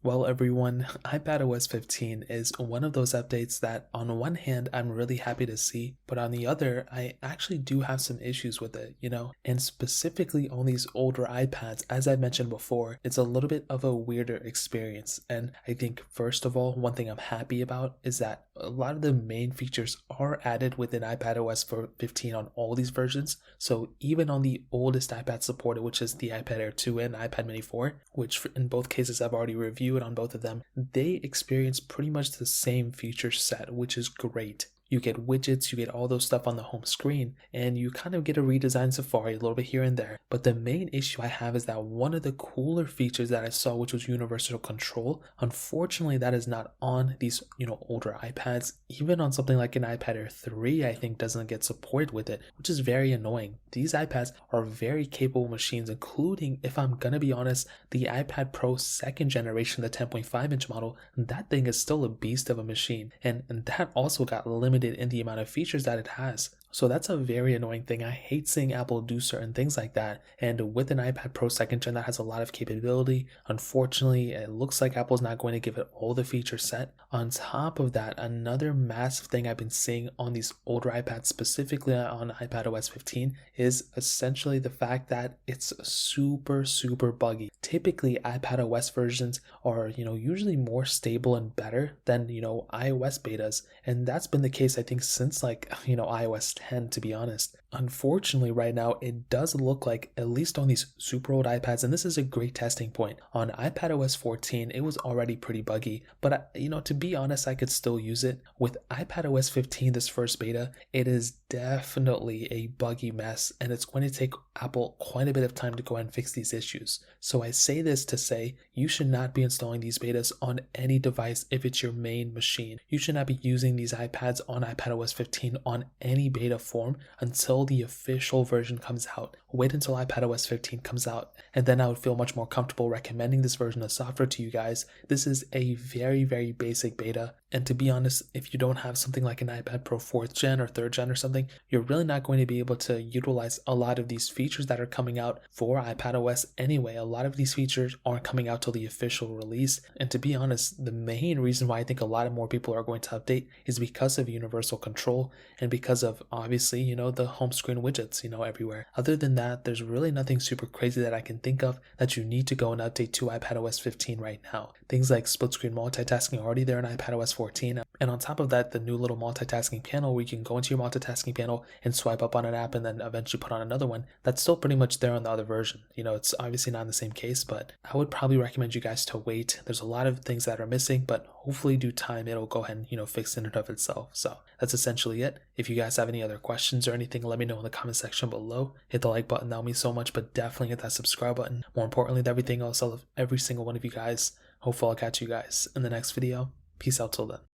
Well, everyone, iPadOS 15 is one of those updates that, on one hand, I'm really happy to see, but on the other, I actually do have some issues with it. And specifically on these older iPads, as I mentioned before, it's a little bit of a weirder experience. And I think, first of all, one thing I'm happy about is that a lot of the main features are added within iPadOS 15 on all these versions. So even on the oldest iPad supported, which is the iPad Air 2 and iPad Mini 4, which in both cases I've already reviewed on both of them, they experience pretty much the same feature set, which is great. You get widgets, you get all those stuff on the home screen, and you kind of get a redesigned Safari a little bit here and there. But the main issue I have is that one of the cooler features that I saw, which was universal control, unfortunately that is not on these, older iPads. Even on something like an iPad Air 3, I think doesn't get support with it, which is very annoying. These iPads are very capable machines, including, if I'm gonna be honest, the iPad Pro second generation, the 10.5-inch model. That thing is still a beast of a machine, and that also got limited in the amount of features that it has. So that's a very annoying thing. I hate seeing Apple do certain things like that. And with an iPad Pro second gen that has a lot of capability, unfortunately, it looks like Apple's not going to give it all the feature set. On top of that, another massive thing I've been seeing on these older iPads, specifically on iPadOS 15, is essentially the fact that it's super, super buggy. Typically, iPadOS versions are, usually more stable and better than, iOS betas. And that's been the case, I think, since iOS 10, to be honest. Unfortunately, right now, it does look like, at least on these super old iPads, and this is a great testing point, on iPadOS 14, it was already pretty buggy, but to be honest, I could still use it. With iPadOS 15, this first beta, it is definitely a buggy mess, and it's going to take Apple quite a bit of time to go and fix these issues. So I say this to say, you should not be installing these betas on any device if it's your main machine. You should not be using these iPads on iPadOS 15 on any beta form until the official version comes out. Wait until iPadOS 15 comes out, and then I would feel much more comfortable recommending this version of software to you guys. This is a very, very basic beta, and to be honest, if you don't have something like an iPad Pro 4th gen or 3rd gen or something, you're really not going to be able to utilize a lot of these features that are coming out for iPadOS anyway. A lot of these features aren't coming out till the official release, and to be honest, the main reason why I think a lot of more people are going to update is because of universal control and because of, obviously, the home screen widgets, everywhere. Other than that, there's really nothing super crazy that I can think of that you need to go and update to iPadOS 15 right now. Things like split screen multitasking are already there in iPadOS 14, and on top of that, the new little multitasking panel where you can go into your multitasking panel and swipe up on an app and then eventually put on another one, that's still pretty much there on the other version. It's obviously not in the same case, but I would probably recommend you guys to wait. There's a lot of things that are missing, but hopefully due time it'll go ahead and fix in and of itself. So that's essentially it. If you guys have any other questions or anything, let me know in the comment section below. Hit the like button, that would mean so much, but definitely hit that subscribe button. More importantly than everything else, I love every single one of you guys. Hopefully I'll catch you guys in the next video. Peace out till then.